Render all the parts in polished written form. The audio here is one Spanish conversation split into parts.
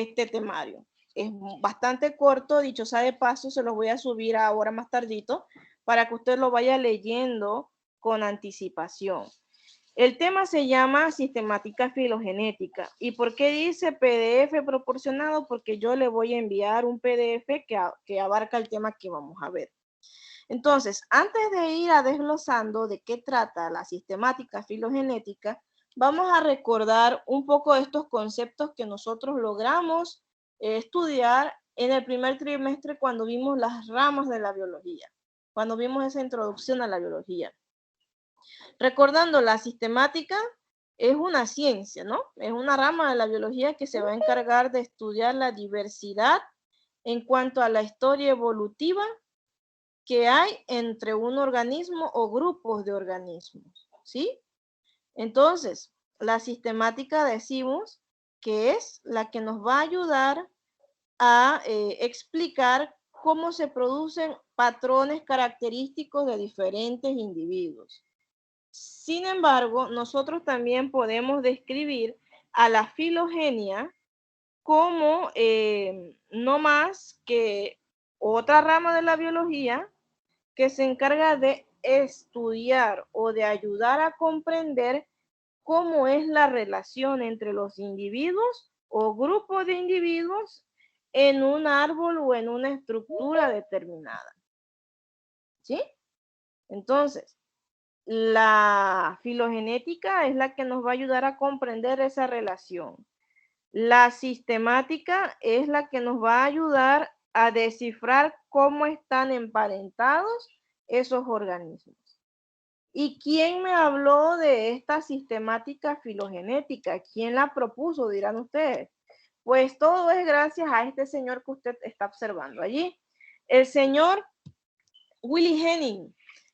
este temario. Es bastante corto, dicho sea de paso, se los voy a subir ahora más tardito para que usted lo vaya leyendo con anticipación. El tema se llama sistemática filogenética. ¿Y por qué dice PDF proporcionado? Porque yo le voy a enviar un PDF que abarca el tema que vamos a ver. Entonces, antes de ir a desglosando de qué trata la sistemática filogenética, vamos a recordar un poco de estos conceptos que nosotros logramos estudiar en el primer trimestre cuando vimos las ramas de la biología, cuando vimos esa introducción a la biología. Recordando, la sistemática es una ciencia, ¿no? Es una rama de la biología que se va a encargar de estudiar la diversidad en cuanto a la historia evolutiva que hay entre un organismo o grupos de organismos, ¿sí? Entonces, la sistemática decimos que es la que nos va a ayudar a explicar cómo se producen patrones característicos de diferentes individuos. Sin embargo, nosotros también podemos describir a la filogenia como no más que otra rama de la biología que se encarga de estudiar o de ayudar a comprender cómo es la relación entre los individuos o grupos de individuos en un árbol o en una estructura determinada. ¿Sí? Entonces, la filogenética es la que nos va a ayudar a comprender esa relación. La sistemática es la que nos va a ayudar a descifrar cómo están emparentados esos organismos. ¿Y quién me habló de esta sistemática filogenética? ¿Quién la propuso? Dirán ustedes. Pues todo es gracias a este señor que usted está observando allí. El señor Willy Hennig.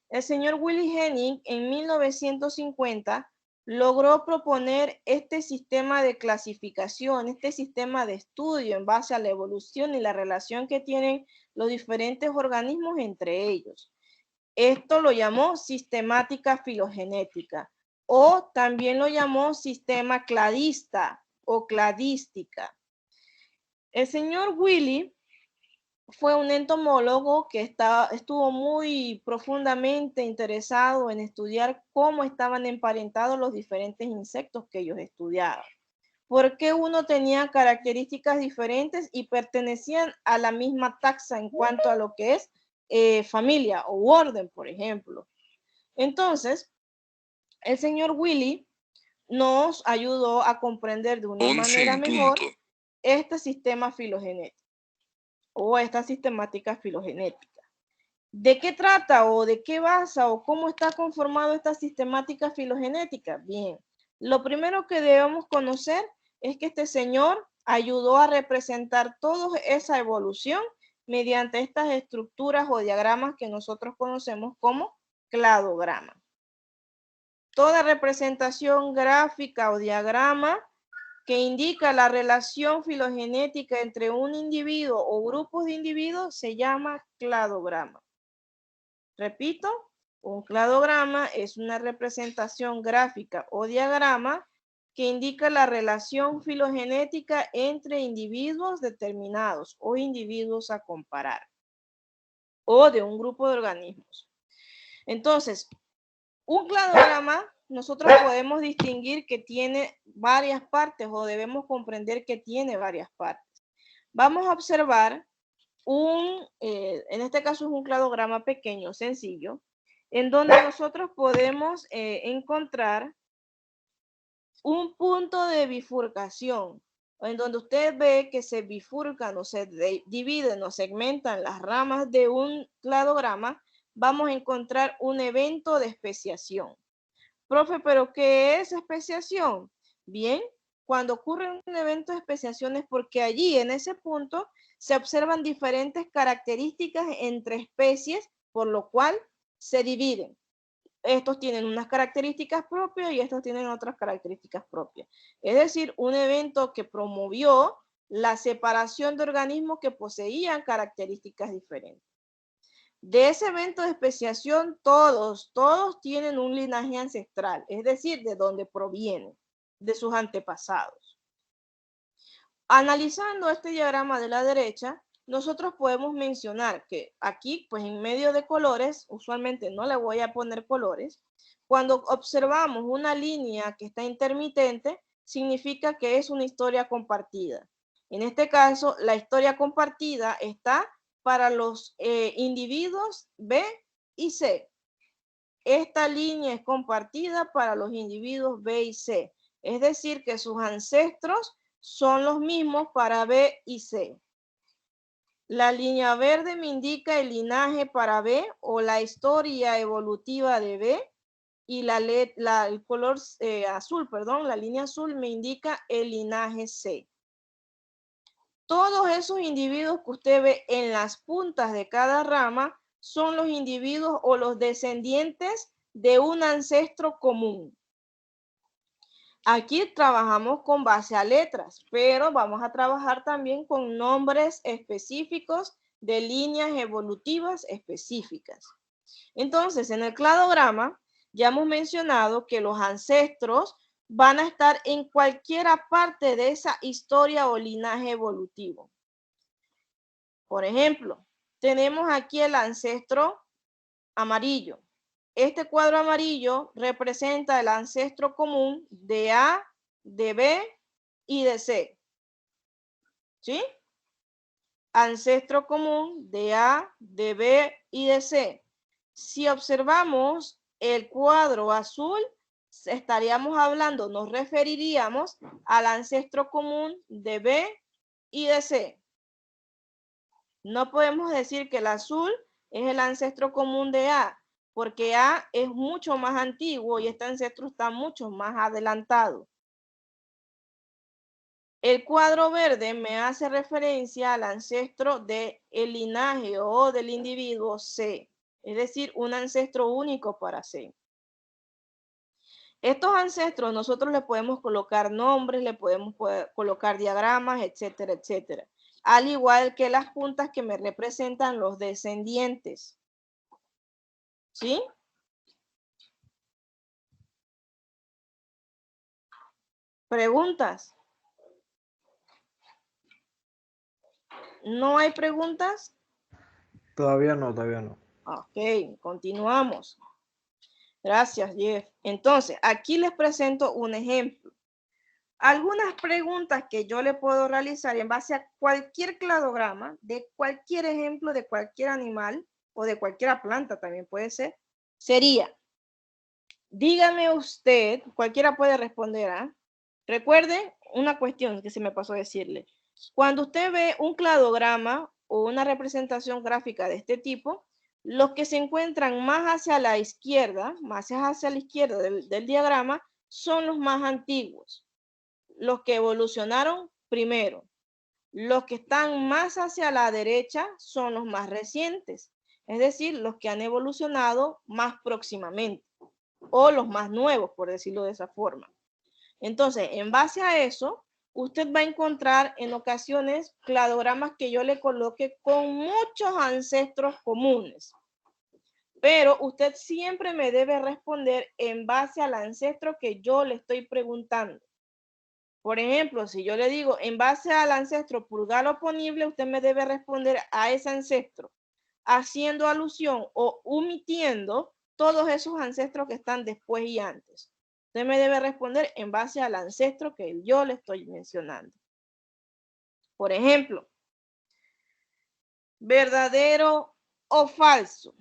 El señor Willy Hennig en 1950 logró proponer este sistema de clasificación, este sistema de estudio en base a la evolución y la relación que tienen los diferentes organismos entre ellos. Esto lo llamó sistemática filogenética o también lo llamó sistema cladista o cladística. El señor Willy fue un entomólogo que estuvo muy profundamente interesado en estudiar cómo estaban emparentados los diferentes insectos que ellos estudiaban. ¿Por qué uno tenía características diferentes y pertenecían a la misma taxa en cuanto a lo que es familia o orden, por ejemplo? Entonces, el señor Willy nos ayudó a comprender de una manera mejor este sistema filogenético o esta sistemática filogenética. ¿De qué trata o de qué basa o cómo está conformado esta sistemática filogenética? Bien, lo primero que debemos conocer es que este señor ayudó a representar toda esa evolución mediante estas estructuras o diagramas que nosotros conocemos como cladograma. Toda representación gráfica o diagrama que indica la relación filogenética entre un individuo o grupos de individuos se llama cladograma. Repito, un cladograma es una representación gráfica o diagrama que indica la relación filogenética entre individuos determinados o individuos a comparar o de un grupo de organismos. Entonces, un cladograma nosotros podemos distinguir que tiene varias partes o debemos comprender que tiene varias partes. Vamos a observar en este caso es un cladograma pequeño, sencillo, en donde nosotros podemos encontrar un punto de bifurcación, en donde usted ve que se bifurcan o se dividen o segmentan las ramas de un cladograma. Vamos a encontrar un evento de especiación. Profe, ¿pero qué es especiación? Bien, cuando ocurre un evento de especiación es porque allí, en ese punto, se observan diferentes características entre especies, por lo cual se dividen. Estos tienen unas características propias y estos tienen otras características propias. Es decir, un evento que promovió la separación de organismos que poseían características diferentes. De ese evento de especiación, todos tienen un linaje ancestral, es decir, de donde provienen, de sus antepasados. Analizando este diagrama de la derecha, nosotros podemos mencionar que aquí, pues en medio de colores, usualmente no le voy a poner colores, cuando observamos una línea que está intermitente, significa que es una historia compartida. En este caso, la historia compartida está para los individuos B y C. Esta línea es compartida para los individuos B y C. Es decir, que sus ancestros son los mismos para B y C. La línea verde me indica el linaje para B o la historia evolutiva de B y el color azul, perdón, la línea azul me indica el linaje C. Todos esos individuos que usted ve en las puntas de cada rama son los individuos o los descendientes de un ancestro común. Aquí trabajamos con base a letras, pero vamos a trabajar también con nombres específicos de líneas evolutivas específicas. Entonces, en el cladograma ya hemos mencionado que los ancestros van a estar en cualquiera parte de esa historia o linaje evolutivo. Por ejemplo, tenemos aquí el ancestro amarillo. Este cuadro amarillo representa el ancestro común de A, de B y de C. ¿Sí? Ancestro común de A, de B y de C. Si observamos el cuadro azul, estaríamos hablando, nos referiríamos al ancestro común de B y de C. No podemos decir que el azul es el ancestro común de A, porque A es mucho más antiguo y este ancestro está mucho más adelantado. El cuadro verde me hace referencia al ancestro del linaje o del individuo C, es decir, un ancestro único para C. Estos ancestros nosotros le podemos colocar nombres, le podemos colocar diagramas, etcétera, etcétera. Al igual que las puntas que me representan los descendientes. ¿Sí? ¿Preguntas? ¿No hay preguntas? Todavía no, todavía no. Ok, continuamos. Gracias, Jeff. Entonces, aquí les presento un ejemplo. Algunas preguntas que yo le puedo realizar en base a cualquier cladograma, de cualquier ejemplo, de cualquier animal o de cualquier planta también puede ser, sería, dígame usted, cualquiera puede responder, ¿ah? Recuerde una cuestión que se me pasó a decirle. Cuando usted ve un cladograma o una representación gráfica de este tipo, los que se encuentran más hacia la izquierda, del diagrama, son los más antiguos, los que evolucionaron primero. Los que están más hacia la derecha son los más recientes, es decir, los que han evolucionado más próximamente, o los más nuevos, por decirlo de esa forma. Entonces, en base a eso, usted va a encontrar en ocasiones cladogramas que yo le coloque con muchos ancestros comunes. Pero usted siempre me debe responder en base al ancestro que yo le estoy preguntando. Por ejemplo, si yo le digo en base al ancestro pulgar oponible, usted me debe responder a ese ancestro, haciendo alusión o omitiendo todos esos ancestros que están después y antes. Usted me debe responder en base al ancestro que yo le estoy mencionando. Por ejemplo, ¿verdadero o falso?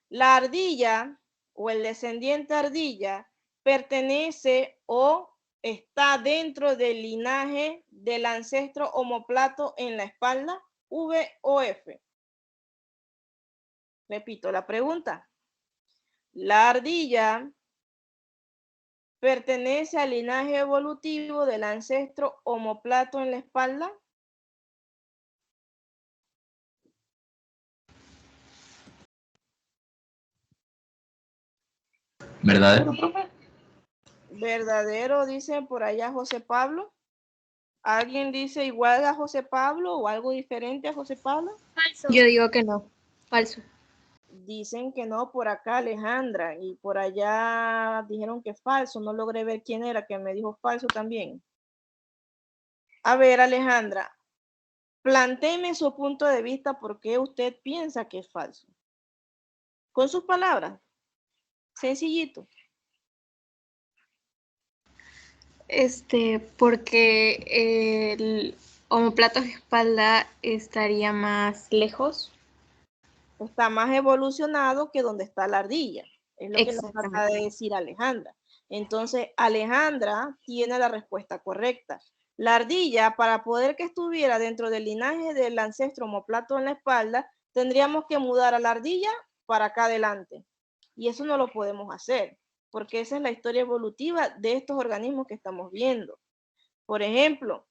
La ardilla o el descendiente ardilla pertenece o está dentro del linaje del ancestro omóplato en la espalda, V o F. Repito la pregunta. La ardilla pertenece al linaje evolutivo del ancestro omóplato en la espalda. ¿Verdadero, profe? Verdadero, dice por allá José Pablo. ¿Alguien dice igual a José Pablo o algo diferente a José Pablo? Falso. Yo digo que no, falso. Dicen que no por acá Alejandra y por allá dijeron que falso. No logré ver quién era que me dijo falso también. A ver, Alejandra, plantéeme su punto de vista por qué usted piensa que es falso. Con sus palabras. Sencillito. Porque el omoplato de espalda estaría más lejos. Está más evolucionado que donde está la ardilla. Es lo que nos trata Exactamente. de decir Alejandra. Entonces, Alejandra tiene la respuesta correcta. La ardilla, para poder que estuviera dentro del linaje del ancestro omoplato en la espalda, tendríamos que mudar a la ardilla para acá adelante. Y eso no lo podemos hacer, porque esa es la historia evolutiva de estos organismos que estamos viendo. Por ejemplo,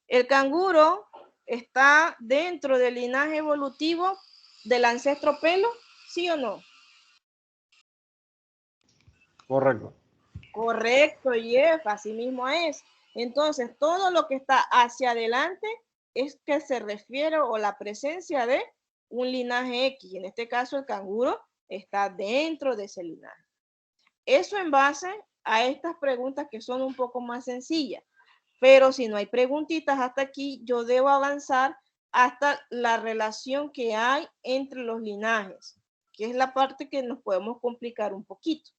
el canguro está dentro del linaje evolutivo del ancestro pelo, ¿sí o no? Correcto. Correcto, Jeff, así mismo es. Entonces, todo lo que está hacia adelante es que se refiere o la presencia de un linaje X. En este caso, el canguro está dentro de ese linaje. Eso en base a estas preguntas que son un poco más sencillas. Pero si no hay preguntitas hasta aquí, yo debo avanzar hasta la relación que hay entre los linajes, que es la parte que nos podemos complicar un poquito.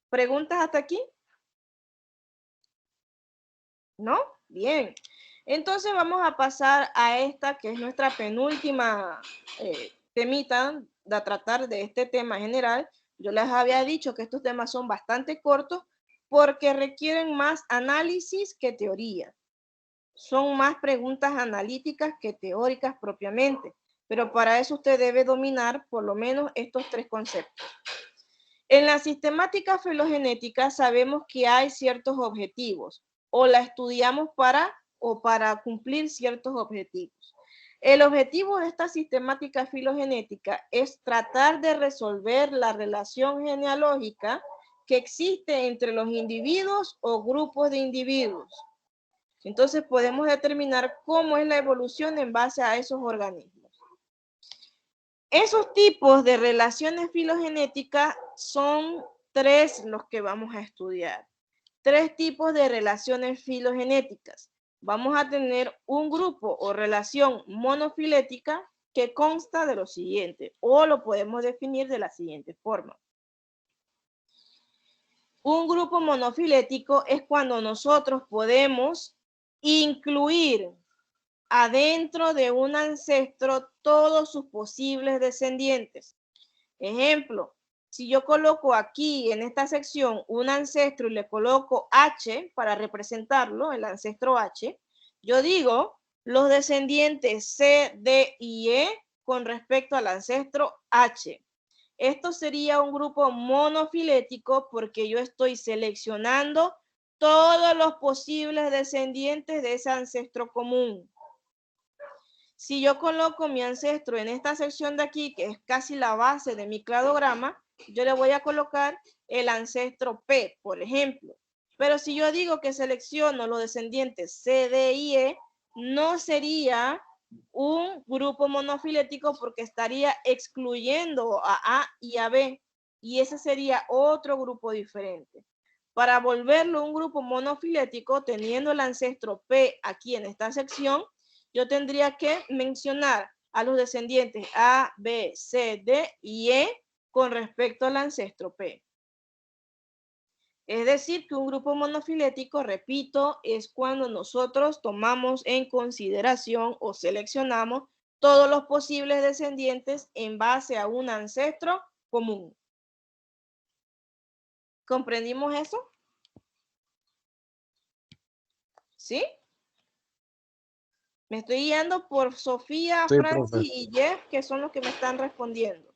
¿Preguntas hasta aquí? ¿No? Bien. Entonces vamos a pasar a esta que es nuestra penúltima temita de tratar de este tema general. Yo les había dicho que estos temas son bastante cortos porque requieren más análisis que teoría. Son más preguntas analíticas que teóricas propiamente, pero para eso usted debe dominar por lo menos estos tres conceptos. En la sistemática filogenética sabemos que hay ciertos objetivos o la estudiamos para cumplir ciertos objetivos. El objetivo de esta sistemática filogenética es tratar de resolver la relación genealógica que existe entre los individuos o grupos de individuos. Entonces podemos determinar cómo es la evolución en base a esos organismos. Esos tipos de relaciones filogenéticas son tres los que vamos a estudiar. Tres tipos de relaciones filogenéticas. Vamos a tener un grupo o relación monofilética que consta de lo siguiente, o lo podemos definir de la siguiente forma. Un grupo monofilético es cuando nosotros podemos incluir adentro de un ancestro todos sus posibles descendientes. Ejemplo, si yo coloco aquí en esta sección un ancestro y le coloco H para representarlo, el ancestro H, yo digo los descendientes C, D y E con respecto al ancestro H. Esto sería un grupo monofilético porque yo estoy seleccionando todos los posibles descendientes de ese ancestro común. Si yo coloco mi ancestro en esta sección de aquí, que es casi la base de mi cladograma, yo le voy a colocar el ancestro P, por ejemplo. Pero si yo digo que selecciono los descendientes C, D y E, no sería un grupo monofilético porque estaría excluyendo a A y a B. Y ese sería otro grupo diferente. Para volverlo un grupo monofilético, teniendo el ancestro P aquí en esta sección, yo tendría que mencionar a los descendientes A, B, C, D y E con respecto al ancestro P. Es decir, que un grupo monofilético, repito, es cuando nosotros tomamos en consideración o seleccionamos todos los posibles descendientes en base a un ancestro común. ¿Comprendimos eso? ¿Sí? Me estoy guiando por Sofía, Sí, Francis profe. y Jeff, que son los que me están respondiendo.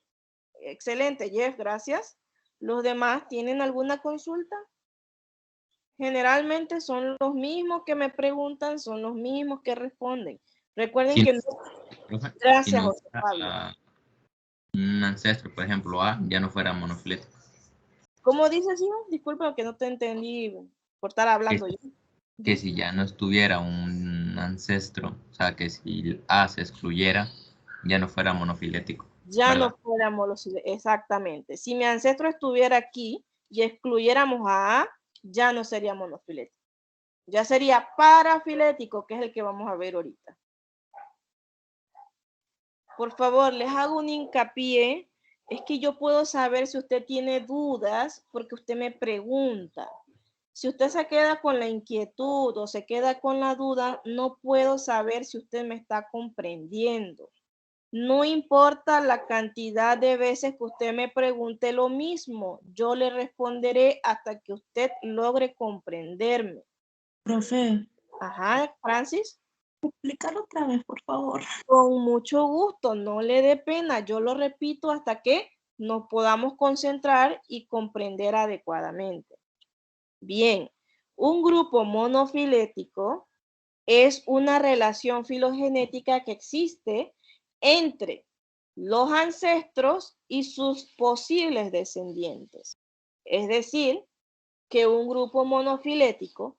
Excelente, Jeff, gracias. ¿Los demás tienen alguna consulta? Generalmente son los mismos que me preguntan, son los mismos que responden. Recuerden Si que no, no. profe, si Gracias, no José Pablo. fuera un ancestro, por ejemplo, A, ya no fuera monofilético. ¿Cómo dices, hijo? Disculpa que no te entendí por estar hablando yo. Que si ya no estuviera un ancestro, o sea, que si A se excluyera, ya no fuera monofilético. Ya ¿verdad? no fuéramos, exactamente. Si mi ancestro estuviera aquí y excluyéramos a A, ya no sería monofilético. Ya sería parafilético, que es el que vamos a ver ahorita. Por favor, les hago un hincapié. Es que yo puedo saber si usted tiene dudas porque usted me pregunta. Si usted se queda con la inquietud o se queda con la duda, no puedo saber si usted me está comprendiendo. No importa la cantidad de veces que usted me pregunte lo mismo, yo le responderé hasta que usted logre comprenderme. Profe, Ajá, Francis. explícalo otra vez, por favor. Con mucho gusto, no le dé pena, yo lo repito hasta que nos podamos concentrar y comprender adecuadamente. Bien, un grupo monofilético es una relación filogenética que existe entre los ancestros y sus posibles descendientes. Es decir, que un grupo monofilético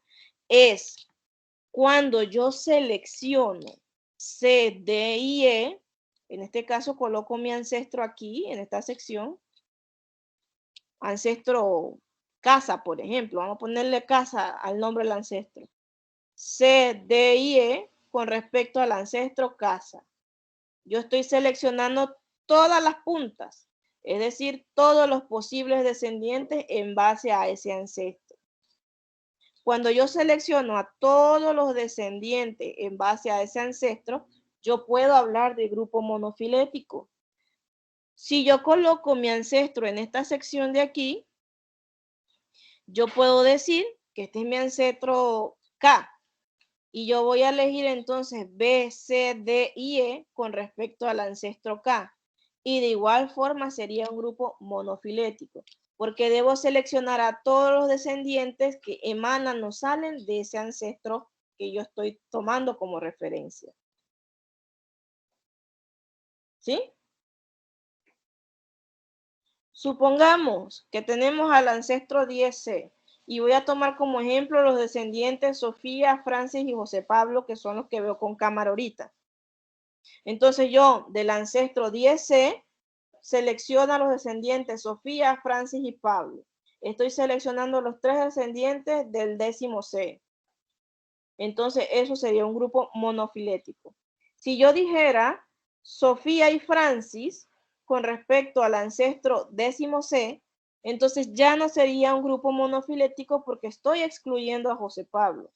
es cuando yo selecciono C, D y E, en este caso coloco mi ancestro aquí, en esta sección, ancestro casa, por ejemplo, vamos a ponerle casa al nombre del ancestro. C, D y E con respecto al ancestro casa. Yo estoy seleccionando todas las puntas, es decir, todos los posibles descendientes en base a ese ancestro. Cuando yo selecciono a todos los descendientes en base a ese ancestro, yo puedo hablar de grupo monofilético. Si yo coloco mi ancestro en esta sección de aquí, yo puedo decir que este es mi ancestro K. Y yo voy a elegir entonces B, C, D y E con respecto al ancestro K. Y de igual forma sería un grupo monofilético, porque debo seleccionar a todos los descendientes que emanan o salen de ese ancestro que yo estoy tomando como referencia. ¿Sí? Supongamos que tenemos al ancestro 10C. Y voy a tomar como ejemplo los descendientes Sofía, Francis y José Pablo, que son los que veo con cámara ahorita. Entonces yo, del ancestro 10C, selecciono a los descendientes Sofía, Francis y Pablo. Estoy seleccionando los 3 descendientes del 10C. Entonces eso sería un grupo monofilético. Si yo dijera Sofía y Francis con respecto al ancestro 10C, entonces ya no sería un grupo monofilético porque estoy excluyendo a José Pablo.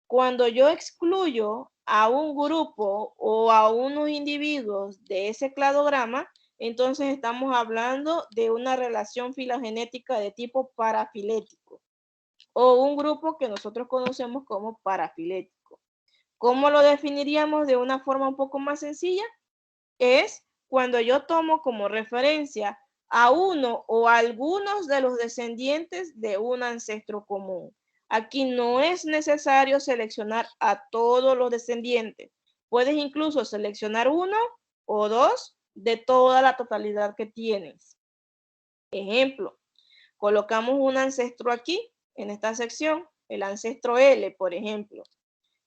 Cuando yo excluyo a un grupo o a unos individuos de ese cladograma, entonces estamos hablando de una relación filogenética de tipo parafilético o un grupo que nosotros conocemos como parafilético. ¿Cómo lo definiríamos de una forma un poco más sencilla? Es cuando yo tomo como referencia a uno o a algunos de los descendientes de un ancestro común. Aquí no es necesario seleccionar a todos los descendientes. Puedes incluso seleccionar uno o dos de toda la totalidad que tienes. Ejemplo, colocamos un ancestro aquí, en esta sección, el ancestro L, por ejemplo.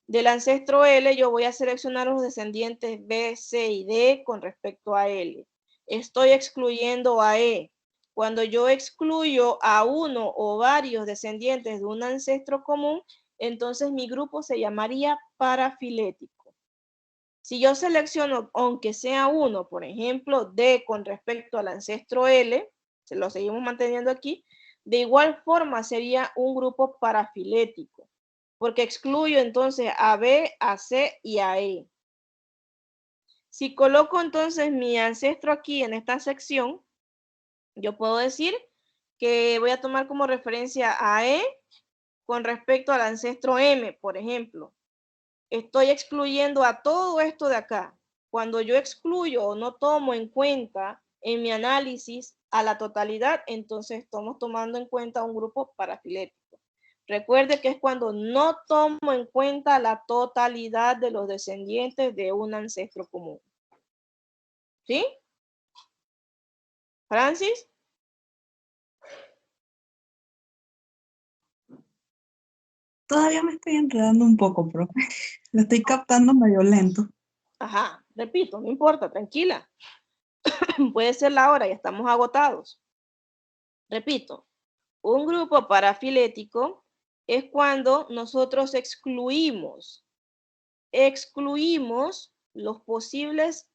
Del ancestro L yo voy a seleccionar los descendientes B, C y D con respecto a L. Estoy excluyendo a E. Cuando yo excluyo a uno o varios descendientes de un ancestro común, entonces mi grupo se llamaría parafilético. Si yo selecciono, aunque sea uno, por ejemplo, D con respecto al ancestro L, se lo seguimos manteniendo aquí, de igual forma sería un grupo parafilético, porque excluyo entonces a B, a C y a E. Si coloco entonces mi ancestro aquí en esta sección, yo puedo decir que voy a tomar como referencia a E con respecto al ancestro M, por ejemplo. Estoy excluyendo a todo esto de acá. Cuando yo excluyo o no tomo en cuenta en mi análisis a la totalidad, entonces estamos tomando en cuenta un grupo parafilético. Recuerde que es cuando no tomo en cuenta la totalidad de los descendientes de un ancestro común. ¿Sí? ¿Francis? Todavía me estoy enredando un poco, profe. Lo estoy captando medio lento. Ajá, repito, no importa, tranquila. Puede ser la hora, ya estamos agotados. Repito, un grupo parafilético es cuando nosotros excluimos los posibles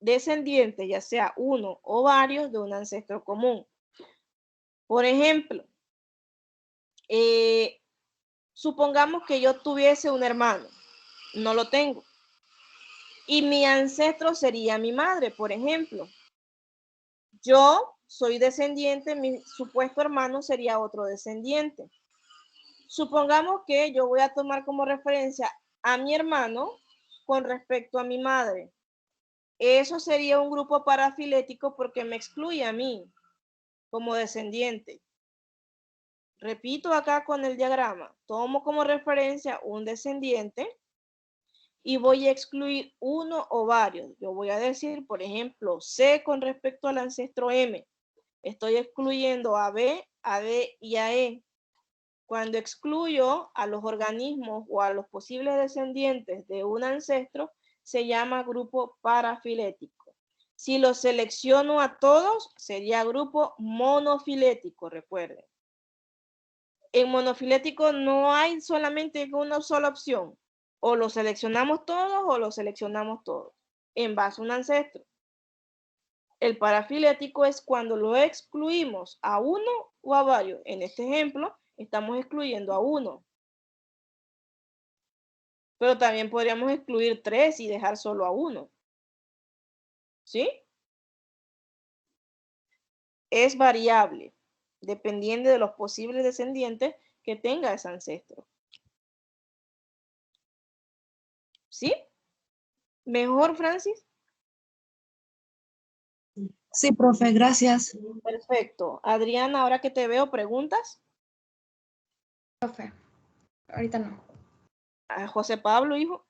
descendientes, ya sea uno o varios, de un ancestro común. Por ejemplo, supongamos que yo tuviese un hermano, no lo tengo, y mi ancestro sería mi madre, por ejemplo. Yo soy descendiente, mi supuesto hermano sería otro descendiente. Supongamos que yo voy a tomar como referencia a mi hermano con respecto a mi madre. Eso sería un grupo parafilético porque me excluye a mí como descendiente. Repito acá con el diagrama. Tomo como referencia un descendiente y voy a excluir uno o varios. Yo voy a decir, por ejemplo, C con respecto al ancestro M. Estoy excluyendo a B, a D y a E. Cuando excluyo a los organismos o a los posibles descendientes de un ancestro, se llama grupo parafilético. Si los selecciono a todos, sería grupo monofilético, recuerden. En monofilético no hay solamente una sola opción. O lo seleccionamos todos o lo seleccionamos todos, en base a un ancestro. El parafilético es cuando lo excluimos a uno o a varios. En este ejemplo, estamos excluyendo a uno. Pero también podríamos excluir 3 y dejar solo a uno. ¿Sí? Es variable, dependiendo de los posibles descendientes que tenga ese ancestro. ¿Sí? ¿Mejor, Francis? Sí, profe, gracias. Perfecto. Adriana, ahora que te veo, ¿preguntas? Profe, ahorita no. A José Pablo, hijo.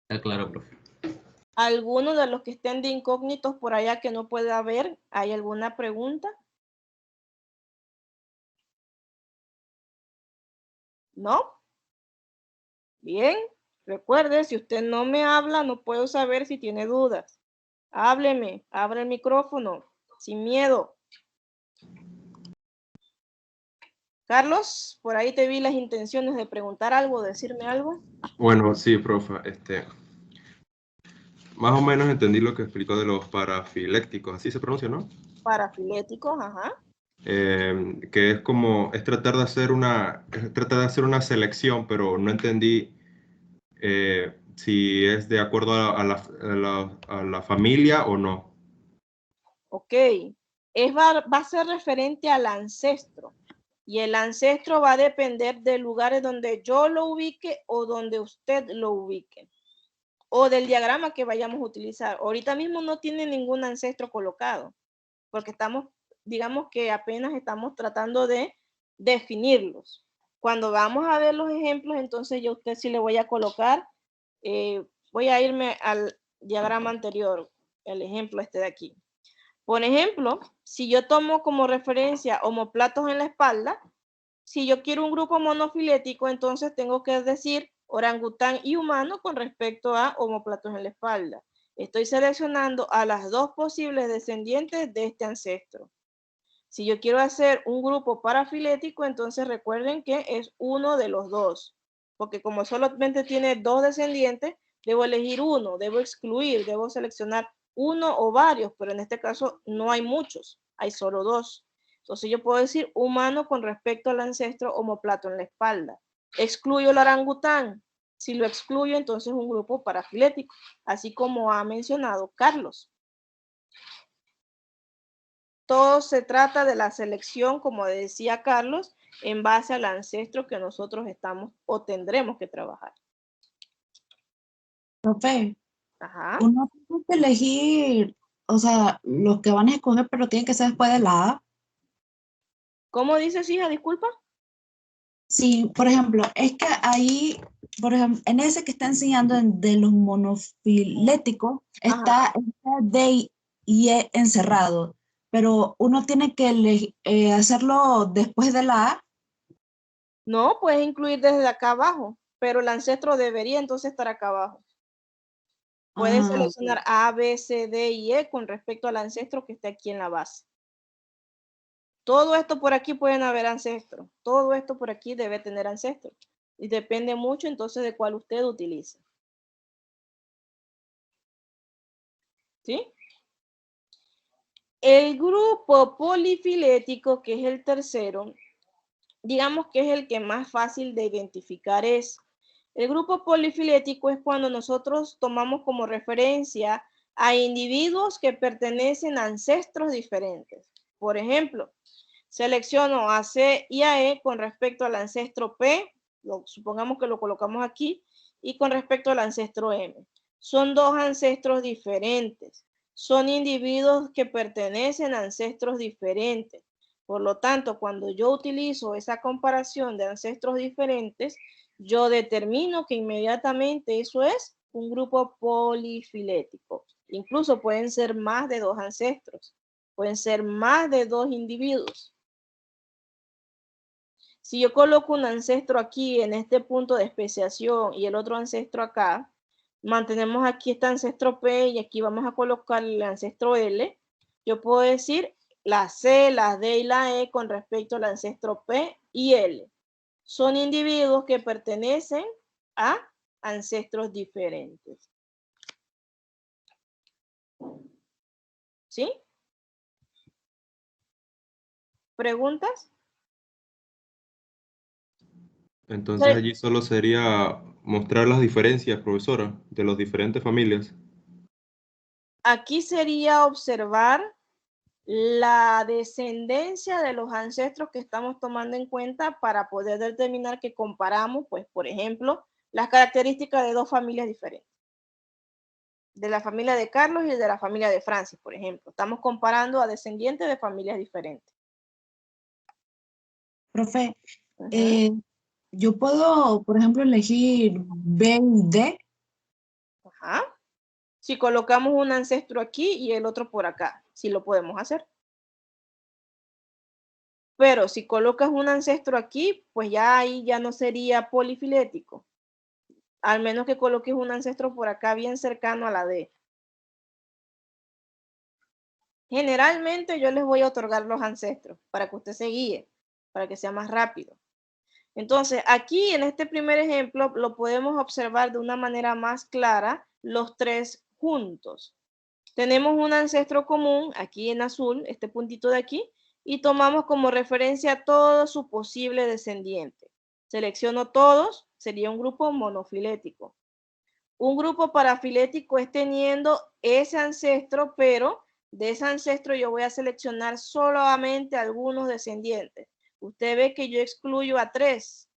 Está claro, profe. ¿Alguno de los que estén de incógnitos por allá que no pueda ver? ¿Hay alguna pregunta? ¿No? Bien. Recuerde, si usted no me habla, no puedo saber si tiene dudas. Hábleme, abre el micrófono, sin miedo. Carlos, por ahí te vi las intenciones de preguntar algo, decirme algo. Bueno, sí, profe, más o menos entendí lo que explicó de los parafilécticos, así se pronuncia, ¿no? Parafiléticos, ajá. Que es como, es tratar de hacer una selección, pero no entendí si es de acuerdo a la familia o no. Ok. Va a ser referente al ancestro. Y el ancestro va a depender del lugar donde yo lo ubique o donde usted lo ubique. O del diagrama que vayamos a utilizar. Ahorita mismo no tiene ningún ancestro colocado. Porque estamos, digamos que apenas estamos tratando de definirlos. Cuando vamos a ver los ejemplos, entonces yo a usted sí le voy a colocar, voy a irme al diagrama anterior, el ejemplo este de aquí. Por ejemplo, si yo tomo como referencia omoplatos en la espalda, si yo quiero un grupo monofilético, entonces tengo que decir orangután y humano con respecto a omoplatos en la espalda. Estoy seleccionando a las dos posibles descendientes de este ancestro. Si yo quiero hacer un grupo parafilético, entonces recuerden que es uno de los dos. Porque como solamente tiene dos descendientes, debo elegir uno, debo excluir, debo seleccionar uno o varios, pero en este caso no hay muchos, hay solo dos. Entonces yo puedo decir humano con respecto al ancestro omoplato en la espalda. Excluyo el orangután. Si lo excluyo, entonces es un grupo parafilético, así como ha mencionado Carlos. Todo se trata de la selección, como decía Carlos, en base al ancestro que nosotros estamos o tendremos que trabajar. Profe, Ajá. uno tiene que elegir, o sea, los que van a escoger, pero tienen que ser después de la A. ¿Cómo dices, hija? Disculpa. Sí, por ejemplo, es que ahí, por ejemplo, en ese que está enseñando de los monofiléticos, Ajá. está D y E encerrado, pero uno tiene que hacerlo después de la A. No, puedes incluir desde acá abajo, pero el ancestro debería entonces estar acá abajo. Puedes Ah, seleccionar A, B, C, D y E con respecto al ancestro que esté aquí en la base. Todo esto por aquí pueden haber ancestros. Todo esto por aquí debe tener ancestros. Y depende mucho entonces de cuál usted utiliza. ¿Sí? El grupo polifilético, que es el tercero, digamos que es el que más fácil de identificar es. El grupo polifilético es cuando nosotros tomamos como referencia a individuos que pertenecen a ancestros diferentes. Por ejemplo, selecciono a C y a E con respecto al ancestro P, supongamos que lo colocamos aquí, y con respecto al ancestro M. Son dos ancestros diferentes. Son individuos que pertenecen a ancestros diferentes. Por lo tanto, cuando yo utilizo esa comparación de ancestros diferentes, yo determino que inmediatamente eso es un grupo polifilético. Incluso pueden ser más de dos ancestros. Pueden ser más de dos individuos. Si yo coloco un ancestro aquí en este punto de especiación y el otro ancestro acá, mantenemos aquí este ancestro P y aquí vamos a colocar el ancestro L. Yo puedo decir la C, la D y la E con respecto al ancestro P y L. Son individuos que pertenecen a ancestros diferentes. ¿Sí? ¿Preguntas? Entonces allí solo sería mostrar las diferencias, profesora, de las diferentes familias. Aquí sería observar la descendencia de los ancestros que estamos tomando en cuenta para poder determinar que comparamos, pues, por ejemplo, las características de dos familias diferentes. De la familia de Carlos y de la familia de Francis, por ejemplo. Estamos comparando a descendientes de familias diferentes. Profe, yo puedo, por ejemplo, elegir B y D. Ajá. Si colocamos un ancestro aquí y el otro por acá, sí lo podemos hacer. Pero si colocas un ancestro aquí, pues ya ahí ya no sería polifilético. Al menos que coloques un ancestro por acá bien cercano a la D. Generalmente yo les voy a otorgar los ancestros para que usted se guíe, para que sea más rápido. Entonces, aquí en este primer ejemplo lo podemos observar de una manera más clara los tres juntos. Tenemos un ancestro común aquí en azul, este puntito de aquí, y tomamos como referencia todo su posible descendiente. Selecciono todos, sería un grupo monofilético. Un grupo parafilético es teniendo ese ancestro, pero de ese ancestro yo voy a seleccionar solamente algunos descendientes. Usted ve que yo excluyo a tres,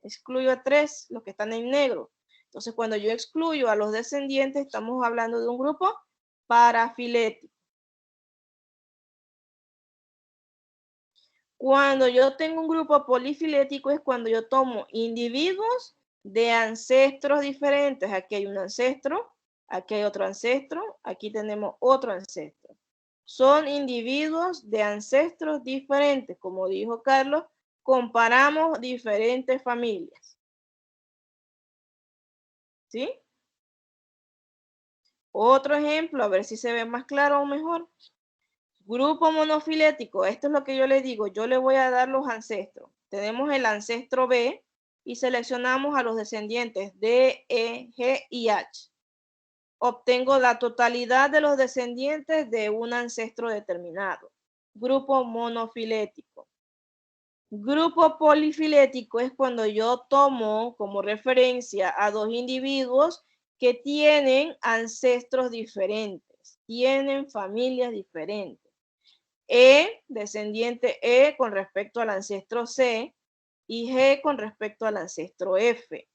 los que están en negro. Entonces, cuando yo excluyo a los descendientes, estamos hablando de un grupo parafilético. Cuando yo tengo un grupo polifilético es cuando yo tomo individuos de ancestros diferentes. Aquí hay un ancestro, aquí hay otro ancestro, aquí tenemos otro ancestro. Son individuos de ancestros diferentes. Como dijo Carlos, comparamos diferentes familias. ¿Sí? Otro ejemplo, a ver si se ve más claro o mejor. Grupo monofilético, esto es lo que yo le digo, yo le voy a dar los ancestros. Tenemos el ancestro B y seleccionamos a los descendientes D, E, G y H. Obtengo la totalidad de los descendientes de un ancestro determinado. Grupo monofilético. Grupo polifilético es cuando yo tomo como referencia a dos individuos que tienen ancestros diferentes, tienen familias diferentes. E, descendiente E con respecto al ancestro C y G con respecto al ancestro F.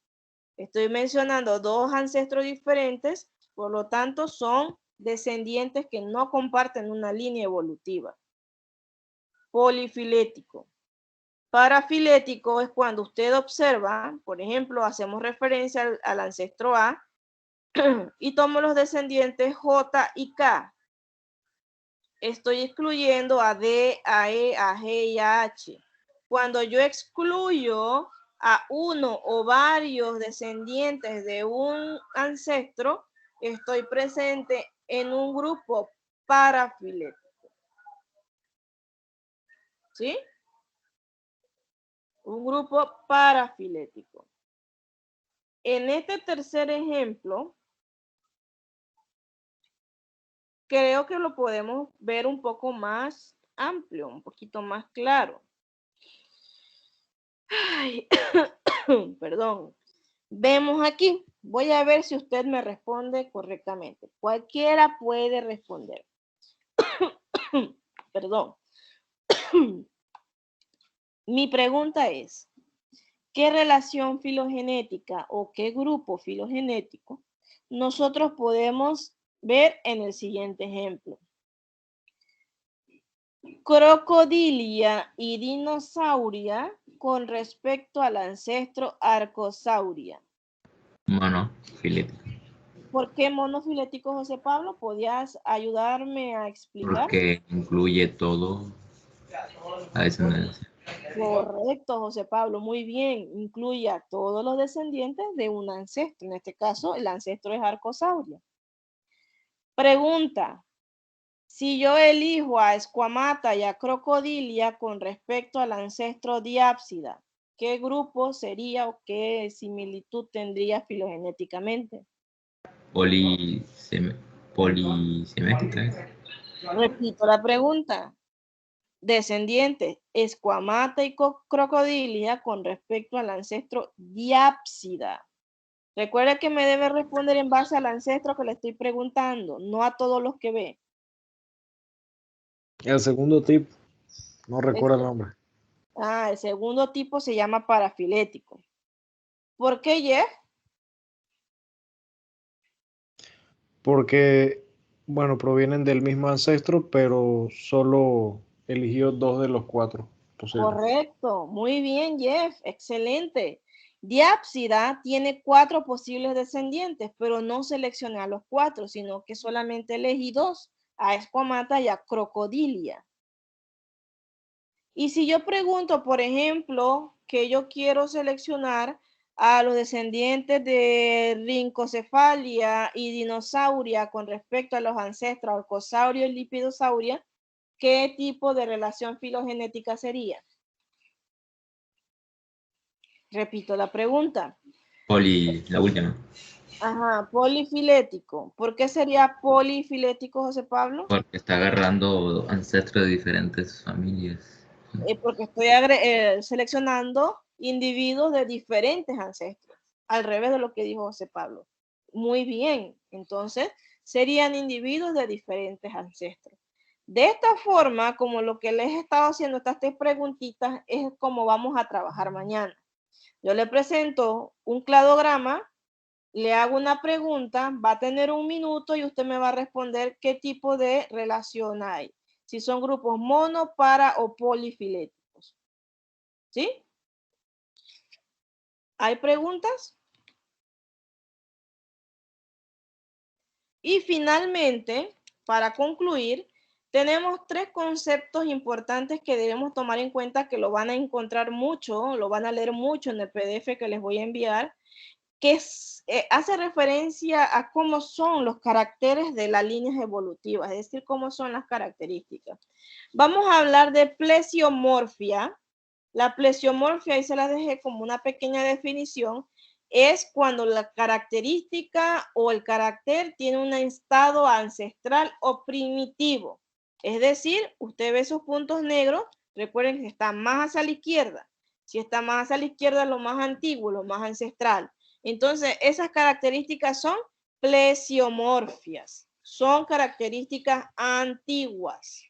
Estoy mencionando dos ancestros diferentes, por lo tanto son descendientes que no comparten una línea evolutiva. Polifilético. Parafilético es cuando usted observa, por ejemplo, hacemos referencia al ancestro A y tomo los descendientes J y K. Estoy excluyendo a D, a E, a G y a H. Cuando yo excluyo a uno o varios descendientes de un ancestro, estoy presente en un grupo parafilético. ¿Sí? Un grupo parafilético. En este tercer ejemplo, creo que lo podemos ver un poco más amplio, un poquito más claro. Ay, perdón. Vemos aquí. Voy a ver si usted me responde correctamente. Cualquiera puede responder. Perdón. Mi pregunta es, ¿qué relación filogenética o qué grupo filogenético nosotros podemos ver en el siguiente ejemplo? Crocodilia y dinosauria con respecto al ancestro Arcosauria. Monofilético. ¿Por qué monofilético, José Pablo? ¿Podías ayudarme a explicar? Porque incluye todo la descendencia. Correcto, José Pablo, muy bien. Incluye a todos los descendientes de un ancestro. En este caso, el ancestro es Arcosauria. Pregunta. Si yo elijo a Esquamata y a Crocodilia con respecto al ancestro Diápsida, ¿qué grupo sería o qué similitud tendría filogenéticamente? Polisemétrica. Repito la pregunta. Descendientes, Esquamata y Crocodilia con respecto al ancestro Diápsida. Recuerda que me debe responder en base al ancestro que le estoy preguntando, no a todos los que ve. El segundo tipo, no recuerdo el nombre. El segundo tipo se llama parafilético. ¿Por qué, Jeff? Porque, bueno, provienen del mismo ancestro, pero solo eligió 2 de los 4 posibles. Correcto, muy bien, Jeff, excelente. Diápsida tiene 4 posibles descendientes, pero no seleccioné a los 4, sino que solamente elegí 2, a Esquamata y a Crocodilia. Y si yo pregunto, por ejemplo, que yo quiero seleccionar a los descendientes de Rhinchocephalia y Dinosauria con respecto a los ancestros Arcosauria y Lipidosauria, ¿qué tipo de relación filogenética sería? Repito la pregunta. La última. Ajá, polifilético. ¿Por qué sería polifilético, José Pablo? Porque está agarrando ancestros de diferentes familias. Porque estoy seleccionando individuos de diferentes ancestros, al revés de lo que dijo José Pablo. Muy bien, entonces serían individuos de diferentes ancestros. De esta forma, como lo que les he estado haciendo estas 3 preguntitas, es como vamos a trabajar mañana. Yo le presento un cladograma, le hago una pregunta, va a tener 1 minuto y usted me va a responder qué tipo de relación hay. Si son grupos mono, para o polifiléticos. ¿Sí? ¿Hay preguntas? Y finalmente, para concluir, tenemos 3 conceptos importantes que debemos tomar en cuenta, que lo van a encontrar mucho, lo van a leer mucho en el PDF que les voy a enviar, que hace referencia a cómo son los caracteres de las líneas evolutivas, es decir, cómo son las características. Vamos a hablar de plesiomorfia. La plesiomorfia, ahí se la dejé como una pequeña definición, es cuando la característica o el carácter tiene un estado ancestral o primitivo. Es decir, usted ve esos puntos negros, recuerden que está más hacia la izquierda. Si está más hacia la izquierda, lo más antiguo, lo más ancestral. Entonces, esas características son plesiomorfias. Son características antiguas.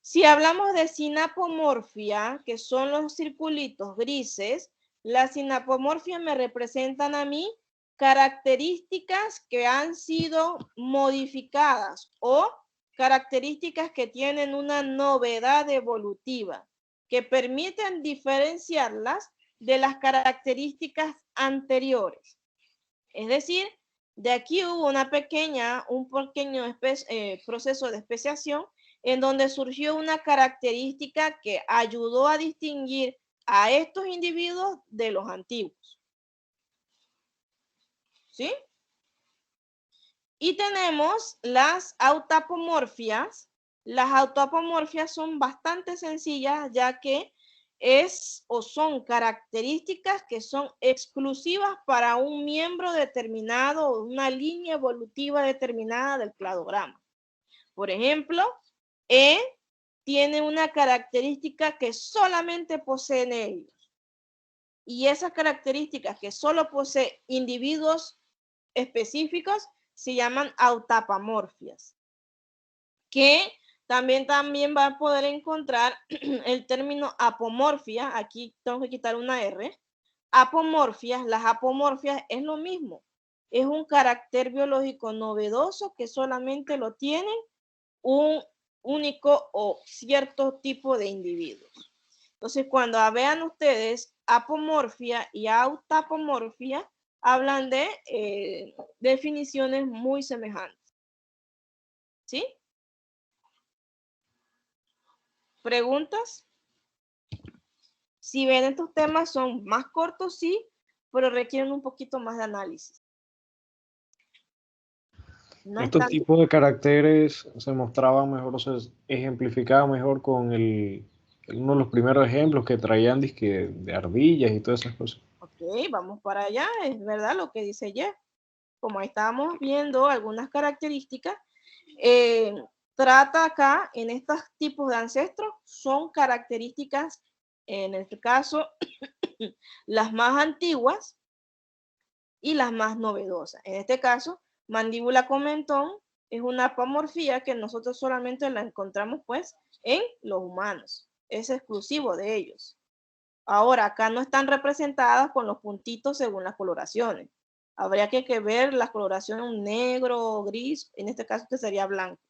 Si hablamos de sinapomorfia, que son los circulitos grises, la sinapomorfia me representan a mí características que han sido modificadas o características que tienen una novedad evolutiva, que permiten diferenciarlas de las características anteriores. Es decir, de aquí hubo un pequeño proceso de especiación en donde surgió una característica que ayudó a distinguir a estos individuos de los antiguos. ¿Sí? Y tenemos las autapomorfias, Las autoapomorfias son bastante sencillas, ya que son características que son exclusivas para un miembro determinado o una línea evolutiva determinada del cladograma. Por ejemplo, E tiene una característica que solamente poseen ellos. Y esas características que solo poseen individuos específicos se llaman autapomorfias. Que también va a poder encontrar el término apomorfia. Aquí tengo que quitar una R. Apomorfias, las apomorfias es lo mismo. Es un carácter biológico novedoso que solamente lo tienen un único o cierto tipo de individuos. Entonces, cuando vean ustedes apomorfia y autapomorfia, hablan de definiciones muy semejantes. ¿Sí? ¿Preguntas? Si ven, estos temas son más cortos, sí, pero requieren un poquito más de análisis. No Estos tipos de caracteres se mostraban mejor, o se ejemplificaban mejor con uno de los primeros ejemplos que traían de ardillas y todas esas cosas. Ok, vamos para allá, es verdad lo que dice Jeff. Como estábamos viendo algunas características, trata acá en estos tipos de ancestros, son características, en este caso, las más antiguas y las más novedosas. En este caso, mandíbula con mentón es una apomorfía que nosotros solamente la encontramos pues en los humanos. Es exclusivo de ellos. Ahora, acá no están representadas con los puntitos según las coloraciones. Habría que ver la coloración negro o gris. En este caso, este sería blanco.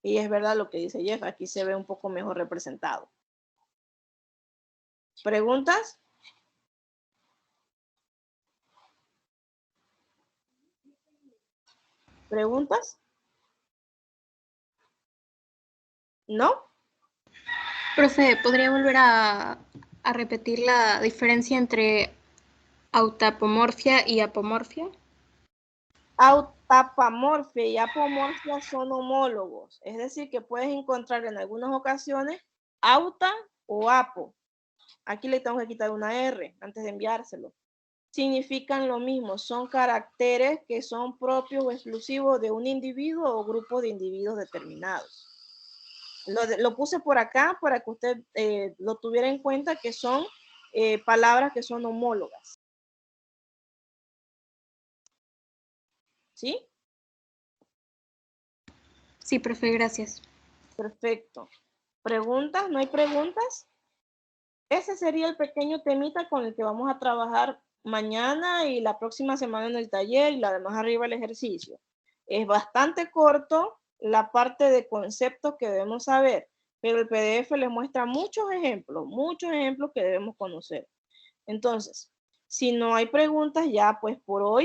Y es verdad lo que dice Jeff. Aquí se ve un poco mejor representado. ¿Preguntas? ¿Preguntas? ¿No? Profe, ¿podría volver a repetir la diferencia entre autapomorfia y apomorfia? Autapomorfia y apomorfia son homólogos. Es decir, que puedes encontrar en algunas ocasiones auta o apo. Aquí le tengo que quitar una R antes de enviárselo. Significan lo mismo, son caracteres que son propios o exclusivos de un individuo o grupo de individuos determinados. Lo puse por acá para que usted lo tuviera en cuenta, que son palabras que son homólogas. ¿Sí? Sí, profe, gracias. Perfecto. ¿Preguntas? ¿No hay preguntas? Ese sería el pequeño temita con el que vamos a trabajar mañana y la próxima semana en el taller y la demás arriba el ejercicio. Es bastante corto la parte de conceptos que debemos saber, pero el PDF les muestra muchos ejemplos que debemos conocer. Entonces, si no hay preguntas ya, pues por hoy